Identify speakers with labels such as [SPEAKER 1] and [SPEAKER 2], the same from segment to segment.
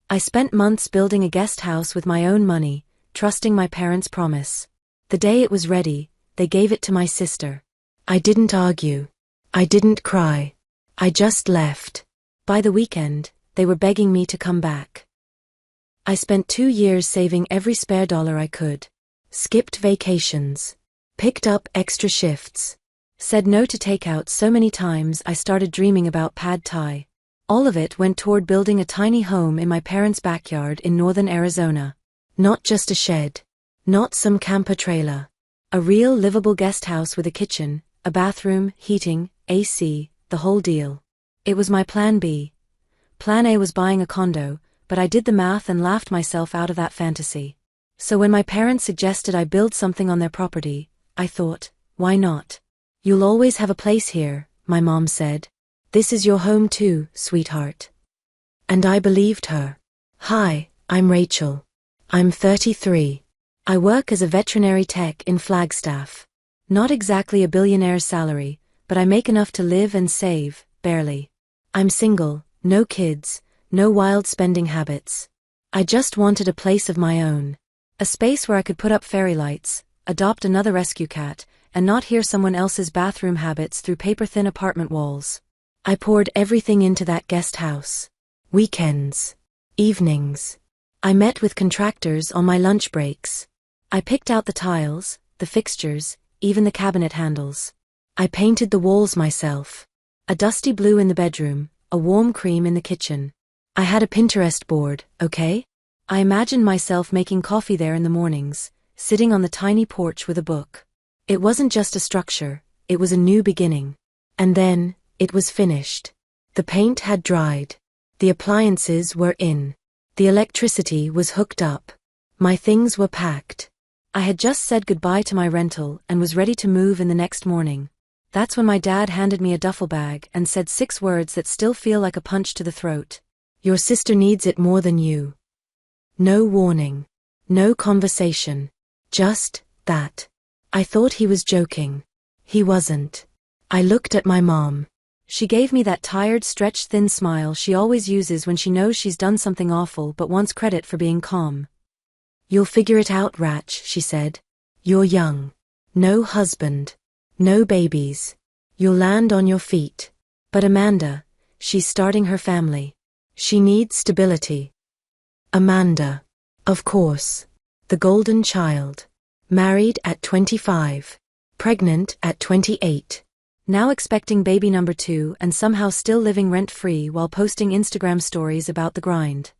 [SPEAKER 1] I spent months building a guest house with my own money, trusting my parents' promise. The day it was ready, they gave it to my sister. I didn't argue. I didn't cry. I just left. By the weekend, they were begging me to come back. I spent 2 years saving every spare dollar I could. Skipped vacations. Picked up extra shifts. Said no to takeout so many times I started dreaming about pad thai. All of it went toward building a tiny home in my parents' backyard in northern Arizona. Not just a shed. Not some camper trailer. A real livable guest house with a kitchen, a bathroom, heating, AC, the whole deal. It was my plan B. Plan A was buying a condo, but I did the math and laughed myself out of that fantasy. So when my parents suggested I build something on their property, I thought, why not? You'll always have a place here, my mom said. This is your home too, sweetheart. And I believed her. Hi, I'm Rachel. I'm 33. I work as a veterinary tech in Flagstaff. Not exactly a billionaire's salary, but I make enough to live and save, barely. I'm single, no kids, no wild spending habits. I just wanted a place of my own. A space where I could put up fairy lights, adopt another rescue cat, and not hear someone else's bathroom habits through paper-thin apartment walls. I poured everything into that guest house. Weekends. Evenings. I met with contractors on my lunch breaks. I picked out the tiles, the fixtures, even the cabinet handles. I painted the walls myself. A dusty blue in the bedroom, a warm cream in the kitchen. I had a Pinterest board, okay? I imagined myself making coffee there in the mornings, sitting on the tiny porch with a book. It wasn't just a structure, it was a new beginning. And then, it was finished. The paint had dried. The appliances were in. The electricity was hooked up. My things were packed. I had just said goodbye to my rental and was ready to move in the next morning. That's when my dad handed me a duffel bag and said 6 words that still feel like a punch to the throat. Your sister needs it more than you. No warning. No conversation. Just that. I thought he was joking. He wasn't. I looked at my mom. She gave me that tired, stretched thin smile she always uses when she knows she's done something awful but wants credit for being calm. You'll figure it out, Rach, she said. You're young. No husband. No babies. You'll land on your feet. But Amanda, she's starting her family. She needs stability. Amanda. Of course. The golden child. Married at 25. Pregnant at 28. Now expecting baby number 2 and somehow still living rent-free while posting Instagram stories about the grind.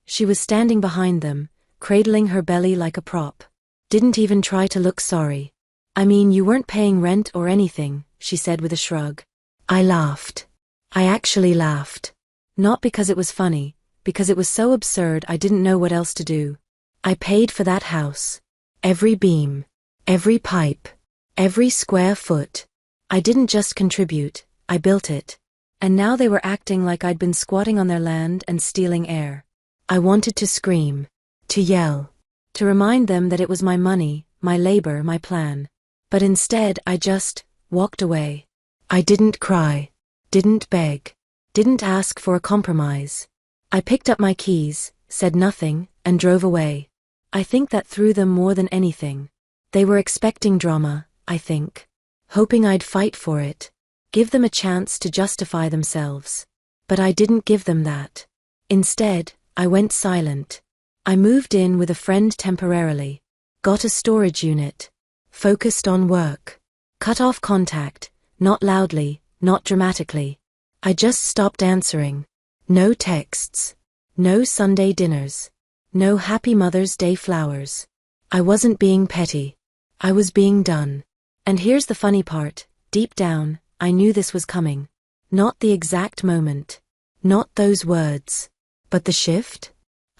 [SPEAKER 1] She was standing behind them, cradling her belly like a prop. Didn't even try to look sorry. I mean, you weren't paying rent or anything, she said with a shrug. I laughed. I actually laughed. Not because it was funny, because it was so absurd I didn't know what else to do. I paid for that house. Every beam. Every pipe. Every square foot. I didn't just contribute, I built it. And now they were acting like I'd been squatting on their land and stealing air. I wanted to scream. To yell. To remind them that it was my money, my labor, my plan. But instead I just walked away. I didn't cry. Didn't beg. Didn't ask for a compromise. I picked up my keys, said nothing, and drove away. I think that threw them more than anything. They were expecting drama, I think. Hoping I'd fight for it. Give them a chance to justify themselves. But I didn't give them that. Instead, I went silent. I moved in with a friend temporarily. Got a storage unit. Focused on work. Cut off contact, not loudly, not dramatically. I just stopped answering. No texts. No Sunday dinners. No Happy Mother's Day flowers. I wasn't being petty. I was being done. And here's the funny part, deep down, I knew this was coming. Not the exact moment. Not those words. But the shift?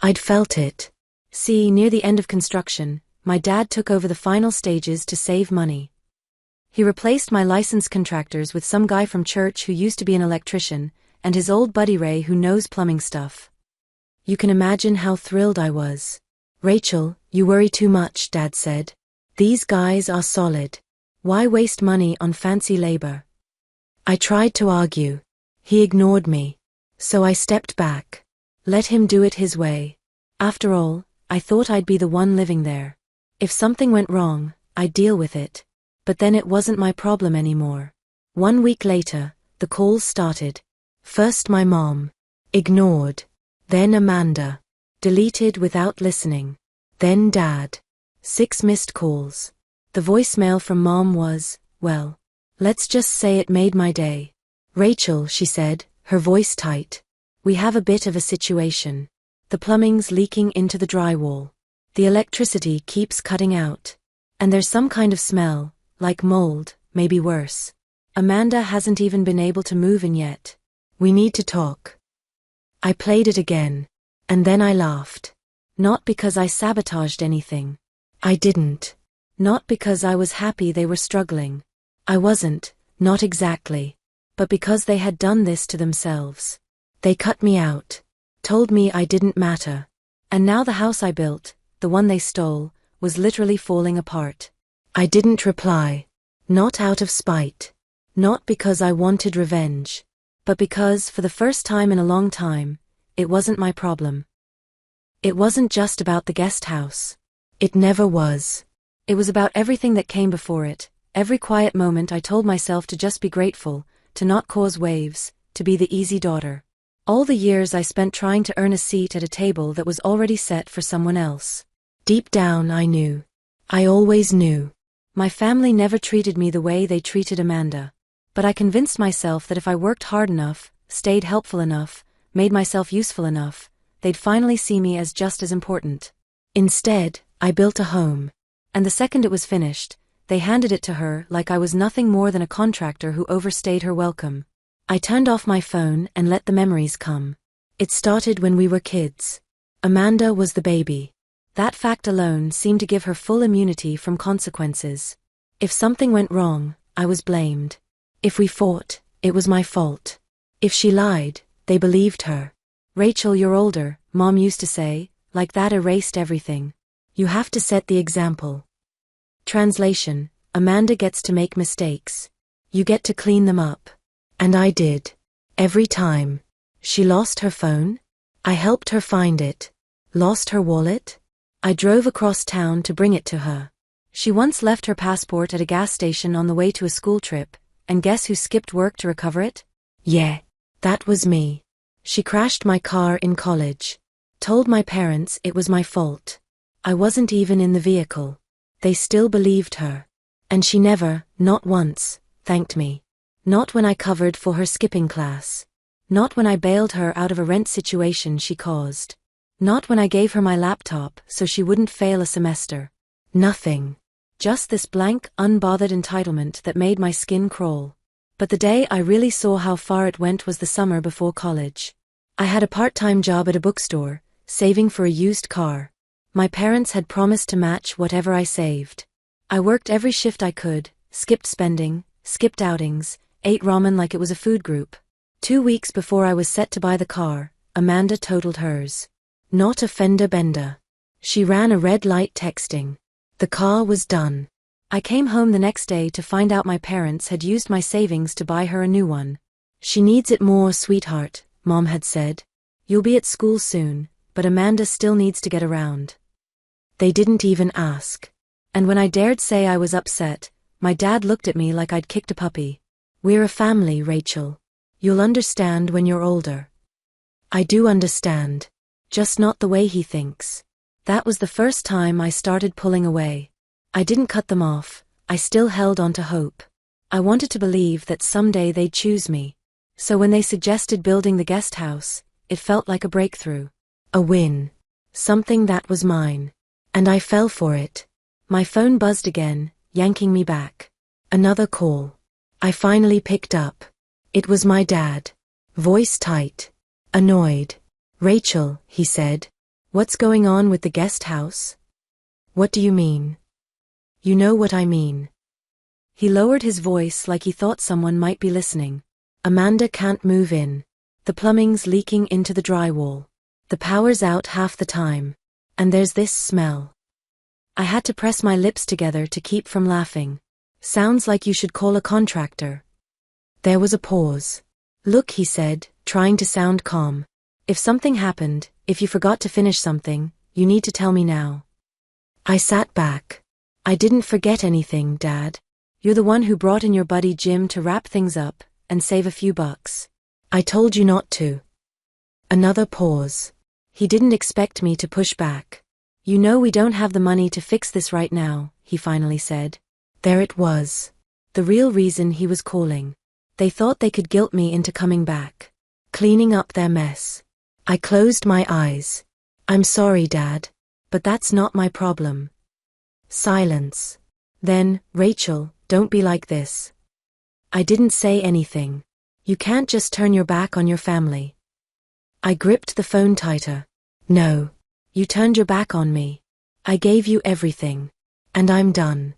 [SPEAKER 1] I'd felt it. See, near the end of construction, my dad took over the final stages to save money. He replaced my licensed contractors with some guy from church who used to be an electrician, and his old buddy Ray who knows plumbing stuff. You can imagine how thrilled I was. Rachel, you worry too much, Dad said. These guys are solid. Why waste money on fancy labor? I tried to argue. He ignored me. So I stepped back. Let him do it his way. After all, I thought I'd be the one living there. If something went wrong, I'd deal with it. But then it wasn't my problem anymore. 1 week later, the calls started. First my mom. Ignored. Then Amanda. Deleted without listening. Then Dad. 6 missed calls. The voicemail from Mom was, well, let's just say it made my day. Rachel, she said, her voice tight. We have a bit of a situation. The plumbing's leaking into the drywall. The electricity keeps cutting out. And there's some kind of smell, like mold, maybe worse. Amanda hasn't even been able to move in yet. We need to talk. I played it again. And then I laughed. Not because I sabotaged anything. I didn't. Not because I was happy they were struggling. I wasn't, not exactly. But because they had done this to themselves. They cut me out. Told me I didn't matter. And now the house I built, the one they stole, was literally falling apart. I didn't reply. Not out of spite. Not because I wanted revenge. But because, for the first time in a long time, it wasn't my problem. It wasn't just about the guest house. It never was. It was about everything that came before it. Every quiet moment I told myself to just be grateful, to not cause waves, to be the easy daughter. All the years I spent trying to earn a seat at a table that was already set for someone else. Deep down I knew. I always knew. My family never treated me the way they treated Amanda. But I convinced myself that if I worked hard enough, stayed helpful enough, made myself useful enough, they'd finally see me as just as important. Instead, I built a home. And the second it was finished, they handed it to her like I was nothing more than a contractor who overstayed her welcome. I turned off my phone and let the memories come. It started when we were kids. Amanda was the baby. That fact alone seemed to give her full immunity from consequences. If something went wrong, I was blamed. If we fought, it was my fault. If she lied, they believed her. Rachel, you're older, Mom used to say, like that erased everything. You have to set the example. Translation: Amanda gets to make mistakes. You get to clean them up. And I did. Every time. She lost her phone? I helped her find it. Lost her wallet? I drove across town to bring it to her. She once left her passport at a gas station on the way to a school trip, and guess who skipped work to recover it? Yeah, that was me. She crashed my car in college. Told my parents it was my fault. I wasn't even in the vehicle. They still believed her. And she never, not once, thanked me. Not when I covered for her skipping class. Not when I bailed her out of a rent situation she caused. Not when I gave her my laptop so she wouldn't fail a semester. Nothing. Just this blank, unbothered entitlement that made my skin crawl. But the day I really saw how far it went was the summer before college. I had a part-time job at a bookstore, saving for a used car. My parents had promised to match whatever I saved. I worked every shift I could, skipped spending, skipped outings, ate ramen like it was a food group. 2 weeks before I was set to buy the car, Amanda totaled hers. Not a fender bender. She ran a red light texting. The car was done. I came home the next day to find out my parents had used my savings to buy her a new one. She needs it more, sweetheart, Mom had said. You'll be at school soon, but Amanda still needs to get around. They didn't even ask. And when I dared say I was upset, my dad looked at me like I'd kicked a puppy. We're a family, Rachel. You'll understand when you're older. I do understand. Just not the way he thinks. That was the first time I started pulling away. I didn't cut them off, I still held on to hope. I wanted to believe that someday they'd choose me. So when they suggested building the guest house, it felt like a breakthrough. A win. Something that was mine. And I fell for it. My phone buzzed again, yanking me back. Another call. I finally picked up. It was my dad. Voice tight. Annoyed. Rachel, he said. What's going on with the guest house? What do you mean? You know what I mean. He lowered his voice like he thought someone might be listening. Amanda can't move in. The plumbing's leaking into the drywall. The power's out half the time. And there's this smell. I had to press my lips together to keep from laughing. Sounds like you should call a contractor. There was a pause. Look, he said, trying to sound calm. If something happened, if you forgot to finish something, you need to tell me now. I sat back. I didn't forget anything, Dad. You're the one who brought in your buddy Jim to wrap things up and save a few bucks. I told you not to. Another pause. He didn't expect me to push back. You know we don't have the money to fix this right now, he finally said. There it was. The real reason he was calling. They thought they could guilt me into coming back. Cleaning up their mess. I closed my eyes. I'm sorry, Dad. But that's not my problem. Silence. Then, Rachel, don't be like this. I didn't say anything. You can't just turn your back on your family. I gripped the phone tighter. No. You turned your back on me. I gave you everything. And I'm done.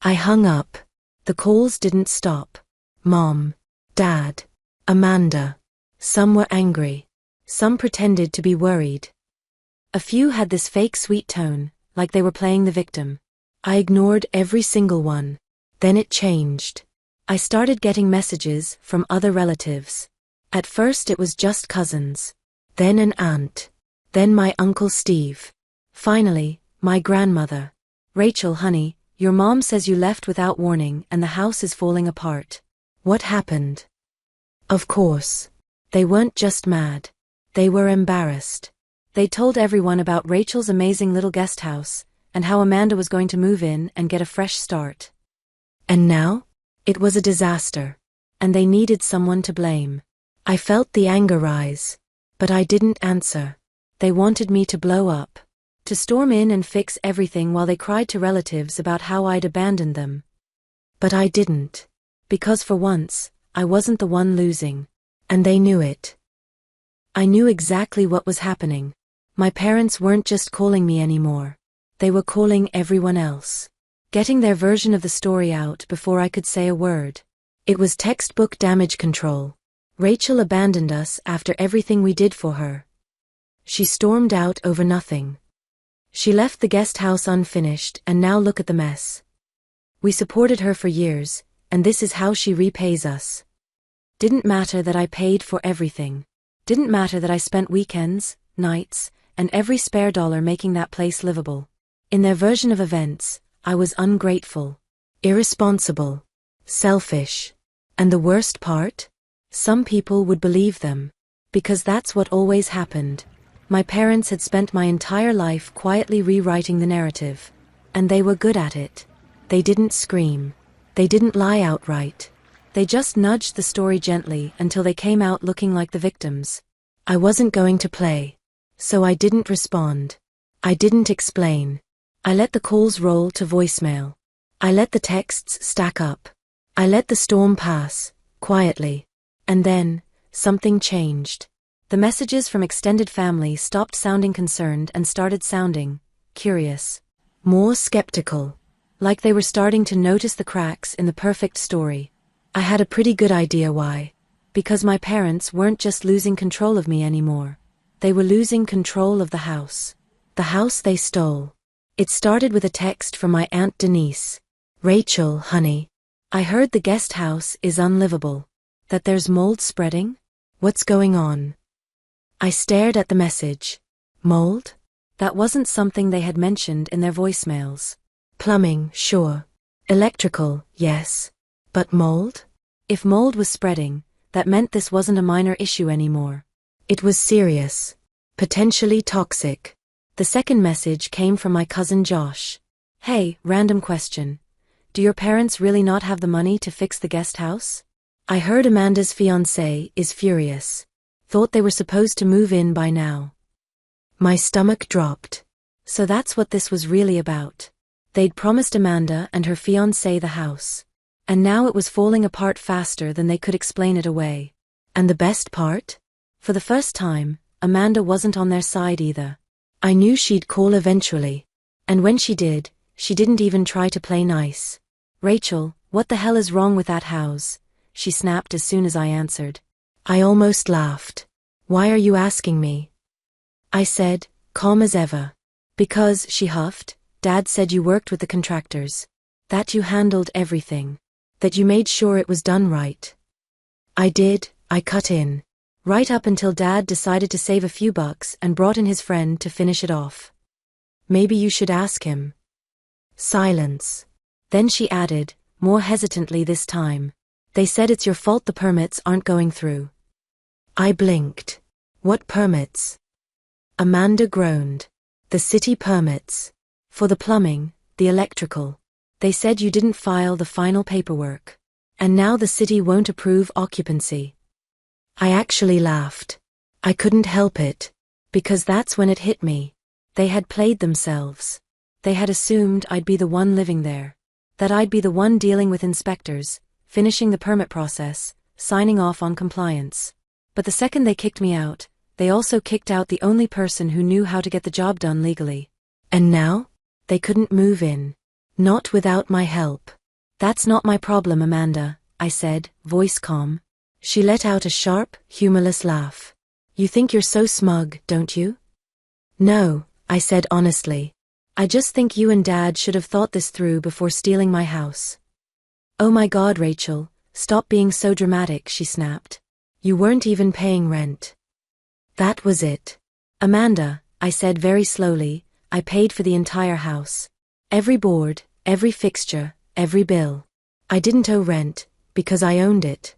[SPEAKER 1] I hung up. The calls didn't stop. Mom. Dad. Amanda. Some were angry. Some pretended to be worried. A few had this fake sweet tone, like they were playing the victim. I ignored every single one. Then it changed. I started getting messages from other relatives. At first it was just cousins. Then an aunt. Then my Uncle Steve. Finally, my grandmother. Rachel, honey, your mom says you left without warning and the house is falling apart. What happened? Of course. They weren't just mad. They were embarrassed. They told everyone about Rachel's amazing little guest house, and how Amanda was going to move in and get a fresh start. And now? It was a disaster. And they needed someone to blame. I felt the anger rise. But I didn't answer. They wanted me to blow up. To storm in and fix everything while they cried to relatives about how I'd abandoned them. But I didn't. Because for once, I wasn't the one losing. And they knew it. I knew exactly what was happening. My parents weren't just calling me anymore. They were calling everyone else. Getting their version of the story out before I could say a word. It was textbook damage control. Rachel abandoned us after everything we did for her. She stormed out over nothing. She left the guest house unfinished and now look at the mess. We supported her for years, and this is how she repays us. Didn't matter that I paid for everything. Didn't matter that I spent weekends, nights, and every spare dollar making that place livable. In their version of events, I was ungrateful, irresponsible, selfish. And the worst part? Some people would believe them. Because that's what always happened. My parents had spent my entire life quietly rewriting the narrative. And they were good at it. They didn't scream. They didn't lie outright. They just nudged the story gently until they came out looking like the victims. I wasn't going to play. So I didn't respond. I didn't explain. I let the calls roll to voicemail. I let the texts stack up. I let the storm pass, quietly. And then, something changed. The messages from extended family stopped sounding concerned and started sounding curious. More skeptical. Like they were starting to notice the cracks in the perfect story. I had a pretty good idea why. Because my parents weren't just losing control of me anymore. They were losing control of the house. The house they stole. It started with a text from my Aunt Denise. Rachel, honey. I heard the guest house is unlivable. That there's mold spreading? What's going on? I stared at the message. Mold? That wasn't something they had mentioned in their voicemails. Plumbing, sure. Electrical, yes. But mold? If mold was spreading, that meant this wasn't a minor issue anymore. It was serious. Potentially toxic. The second message came from my cousin Josh. Hey, random question. Do your parents really not have the money to fix the guest house? I heard Amanda's fiancé is furious. Thought they were supposed to move in by now. My stomach dropped. So that's what this was really about. They'd promised Amanda and her fiancé the house. And now it was falling apart faster than they could explain it away. And the best part? For the first time, Amanda wasn't on their side either. I knew she'd call eventually. And when she did, she didn't even try to play nice. Rachel, what the hell is wrong with that house? She snapped as soon as I answered. I almost laughed. Why are you asking me? I said, calm as ever. Because, she huffed, Dad said you worked with the contractors. That you handled everything. That you made sure it was done right. I did, I cut in. Right up until Dad decided to save a few bucks and brought in his friend to finish it off. Maybe you should ask him. Silence. Then she added, more hesitantly this time. They said it's your fault the permits aren't going through. I blinked. What permits? Amanda groaned. The city permits. For the plumbing, the electrical. They said you didn't file the final paperwork. And now the city won't approve occupancy. I actually laughed. I couldn't help it. Because that's when it hit me. They had played themselves. They had assumed I'd be the one living there. That I'd be the one dealing with inspectors, finishing the permit process, signing off on compliance. But the second they kicked me out, they also kicked out the only person who knew how to get the job done legally. And now? They couldn't move in. Not without my help. That's not my problem, Amanda, I said, voice calm. She let out a sharp, humorless laugh. You think you're so smug, don't you? No, I said honestly. I just think you and Dad should have thought this through before stealing my house. Oh my God, Rachel, stop being so dramatic, she snapped. You weren't even paying rent. That was it. Amanda, I said very slowly, I paid for the entire house. Every board, every fixture, every bill. I didn't owe rent, because I owned it.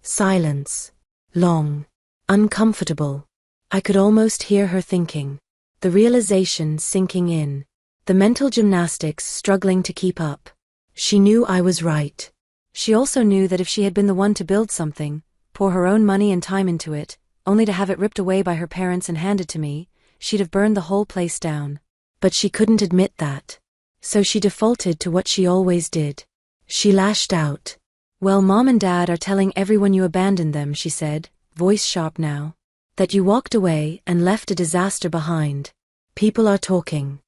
[SPEAKER 1] Silence. Long. Uncomfortable. I could almost hear her thinking. The realization sinking in. The mental gymnastics struggling to keep up. She knew I was right. She also knew that if she had been the one to build something, pour her own money and time into it, only to have it ripped away by her parents and handed to me, she'd have burned the whole place down. But she couldn't admit that. So she defaulted to what she always did. She lashed out. Well, Mom and Dad are telling everyone you abandoned them, she said, voice sharp now. That you walked away and left a disaster behind. People are talking.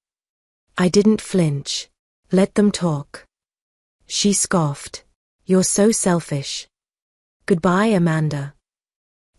[SPEAKER 1] I didn't flinch. Let them talk. She scoffed. You're so selfish. Goodbye, Amanda.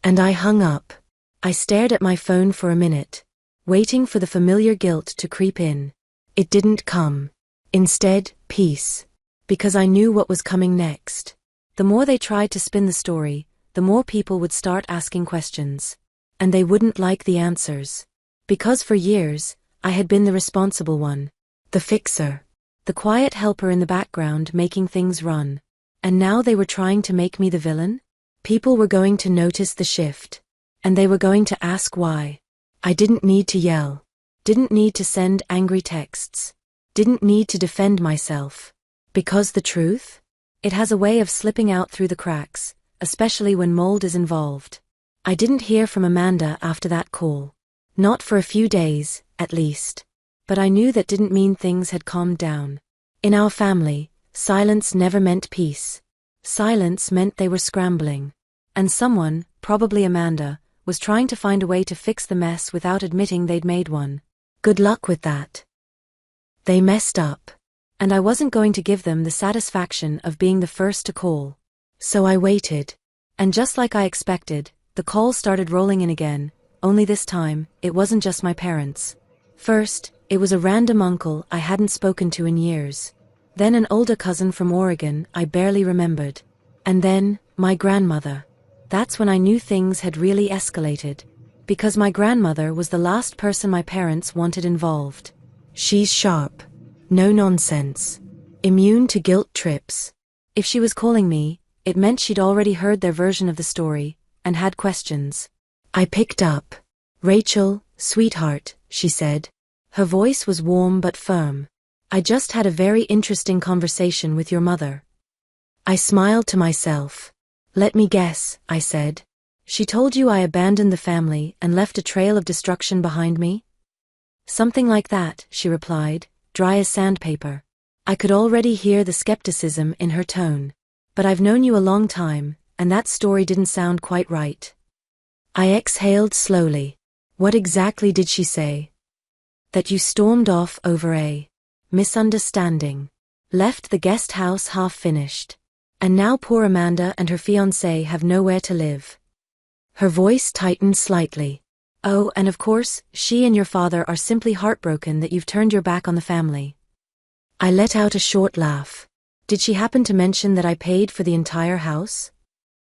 [SPEAKER 1] And I hung up. I stared at my phone for a minute, waiting for the familiar guilt to creep in. It didn't come. Instead, peace. Because I knew what was coming next. The more they tried to spin the story, the more people would start asking questions. And they wouldn't like the answers. Because for years, I had been the responsible one. The fixer. The quiet helper in the background making things run. And now they were trying to make me the villain? People were going to notice the shift. And they were going to ask why. I didn't need to yell. Didn't need to send angry texts. Didn't need to defend myself. Because the truth? It has a way of slipping out through the cracks, especially when mold is involved. I didn't hear from Amanda after that call. Not for a few days, at least. But I knew that didn't mean things had calmed down. In our family, silence never meant peace. Silence meant they were scrambling. And someone, probably Amanda, was trying to find a way to fix the mess without admitting they'd made one. Good luck with that. They messed up. And I wasn't going to give them the satisfaction of being the first to call. So I waited. And just like I expected, the calls started rolling in again, only this time, it wasn't just my parents. First, it was a random uncle I hadn't spoken to in years. Then an older cousin from Oregon I barely remembered. And then, my grandmother. That's when I knew things had really escalated. Because my grandmother was the last person my parents wanted involved. She's sharp. No nonsense. Immune to guilt trips. If she was calling me, it meant she'd already heard their version of the story, and had questions. I picked up. Rachel, sweetheart, she said. Her voice was warm but firm. I just had a very interesting conversation with your mother. I smiled to myself. Let me guess, I said. She told you I abandoned the family and left a trail of destruction behind me? Something like that, she replied, dry as sandpaper. I could already hear the skepticism in her tone. But I've known you a long time, and that story didn't sound quite right. I exhaled slowly. What exactly did she say? That you stormed off over a misunderstanding. Left the guest house half finished. And now poor Amanda and her fiancé have nowhere to live. Her voice tightened slightly. Oh, and of course, she and your father are simply heartbroken that you've turned your back on the family. I let out a short laugh. Did she happen to mention that I paid for the entire house?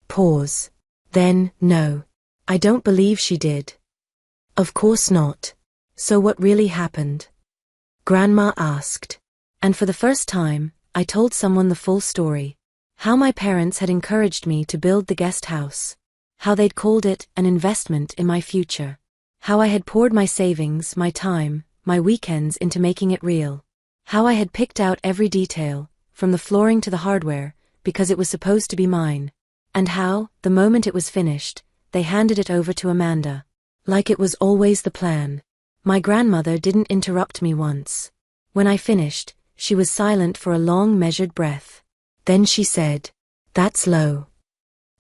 [SPEAKER 1] Pause. Then, no. I don't believe she did. Of course not. So what really happened? Grandma asked. And for the first time, I told someone the full story. How my parents had encouraged me to build the guest house. How they'd called it an investment in my future. How I had poured my savings, my time, my weekends into making it real. How I had picked out every detail, from the flooring to the hardware, because it was supposed to be mine. And how, the moment it was finished, they handed it over to Amanda. Like it was always the plan. My grandmother didn't interrupt me once. When I finished, she was silent for a long measured breath. Then she said, "That's low."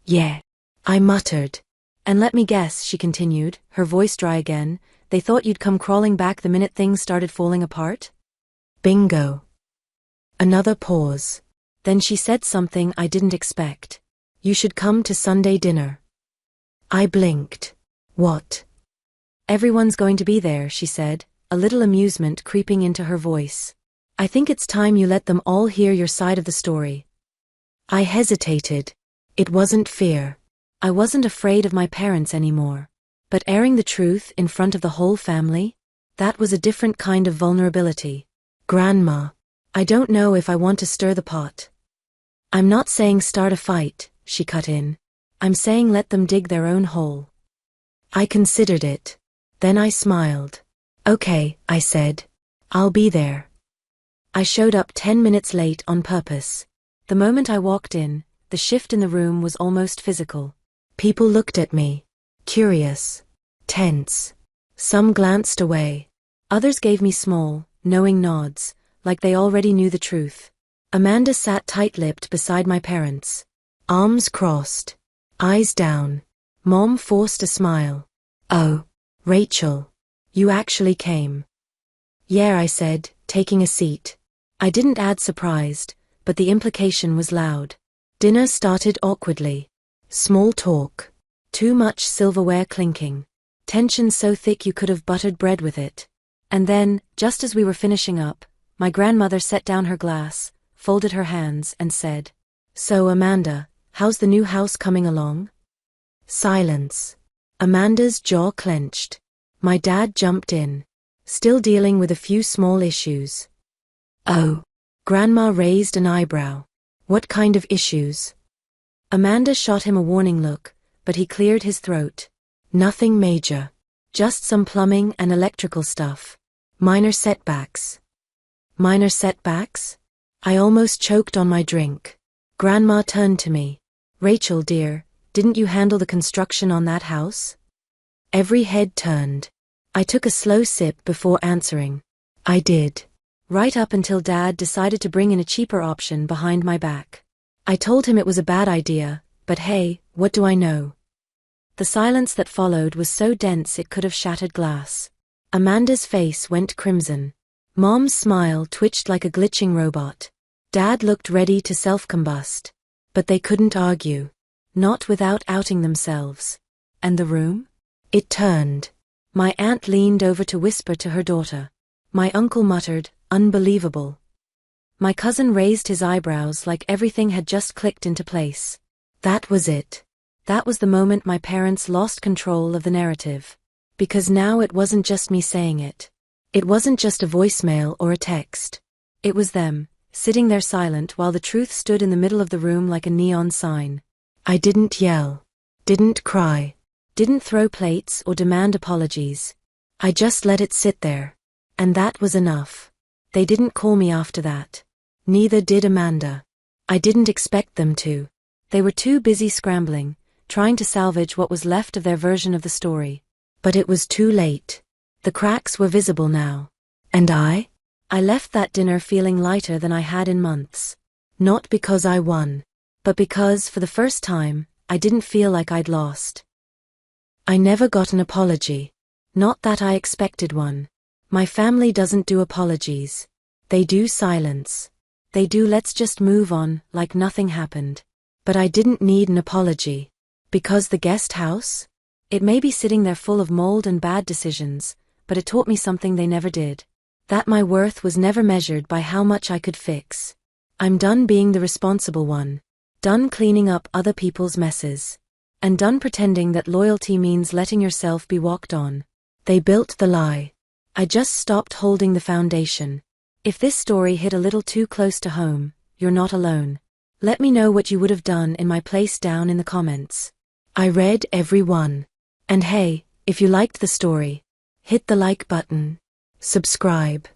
[SPEAKER 1] "Yeah," I muttered. "And let me guess," she continued, her voice dry again, "they thought you'd come crawling back the minute things started falling apart?" Bingo. Another pause. Then she said something I didn't expect. "You should come to Sunday dinner." I blinked. "What?" "Everyone's going to be there," she said, a little amusement creeping into her voice. "I think it's time you let them all hear your side of the story." I hesitated. It wasn't fear. I wasn't afraid of my parents anymore. But airing the truth in front of the whole family? That was a different kind of vulnerability. "Grandma, I don't know if I want to stir the pot." "I'm not saying start a fight," she cut in. "I'm saying let them dig their own hole." I considered it. Then I smiled. "Okay," I said. "I'll be there." I showed up 10 minutes late on purpose. The moment I walked in, the shift in the room was almost physical. People looked at me. Curious. Tense. Some glanced away. Others gave me small, knowing nods, like they already knew the truth. Amanda sat tight-lipped beside my parents. Arms crossed. Eyes down. Mom forced a smile. "Oh, Rachel. You actually came." "Yeah," I said, taking a seat. I didn't add surprised, but the implication was loud. Dinner started awkwardly. Small talk. Too much silverware clinking. Tension so thick you could have buttered bread with it. And then, just as we were finishing up, my grandmother set down her glass, folded her hands, and said, "So Amanda, how's the new house coming along?" Silence. Amanda's jaw clenched. My dad jumped in. Still dealing with a few small issues. "Oh." Grandma raised an eyebrow. "What kind of issues?" Amanda shot him a warning look, but he cleared his throat. "Nothing major. Just some plumbing and electrical stuff. Minor setbacks." Minor setbacks? I almost choked on my drink. Grandma turned to me. "Rachel dear, didn't you handle the construction on that house?" Every head turned. I took a slow sip before answering. "I did. Right up until Dad decided to bring in a cheaper option behind my back. I told him it was a bad idea, but hey, what do I know?" The silence that followed was so dense it could have shattered glass. Amanda's face went crimson. Mom's smile twitched like a glitching robot. Dad looked ready to self-combust. But they couldn't argue. Not without outing themselves. And the room? It turned. My aunt leaned over to whisper to her daughter. My uncle muttered, "Unbelievable." My cousin raised his eyebrows like everything had just clicked into place. That was it. That was the moment my parents lost control of the narrative. Because now it wasn't just me saying it. It wasn't just a voicemail or a text. It was them, sitting there silent while the truth stood in the middle of the room like a neon sign. I didn't yell. Didn't cry. Didn't throw plates or demand apologies. I just let it sit there. And that was enough. They didn't call me after that. Neither did Amanda. I didn't expect them to. They were too busy scrambling, trying to salvage what was left of their version of the story. But it was too late. The cracks were visible now. And I left that dinner feeling lighter than I had in months. Not because I won, but because, for the first time, I didn't feel like I'd lost. I never got an apology. Not that I expected one. My family doesn't do apologies. They do silence. They do let's just move on, like nothing happened. But I didn't need an apology. Because the guest house? It may be sitting there full of mold and bad decisions, but it taught me something they never did. That my worth was never measured by how much I could fix. I'm done being the responsible one. Done cleaning up other people's messes. And done pretending that loyalty means letting yourself be walked on. They built the lie. I just stopped holding the foundation. If this story hit a little too close to home, you're not alone. Let me know what you would have done in my place down in the comments. I read every one. And hey, if you liked the story, hit the like button. Subscribe.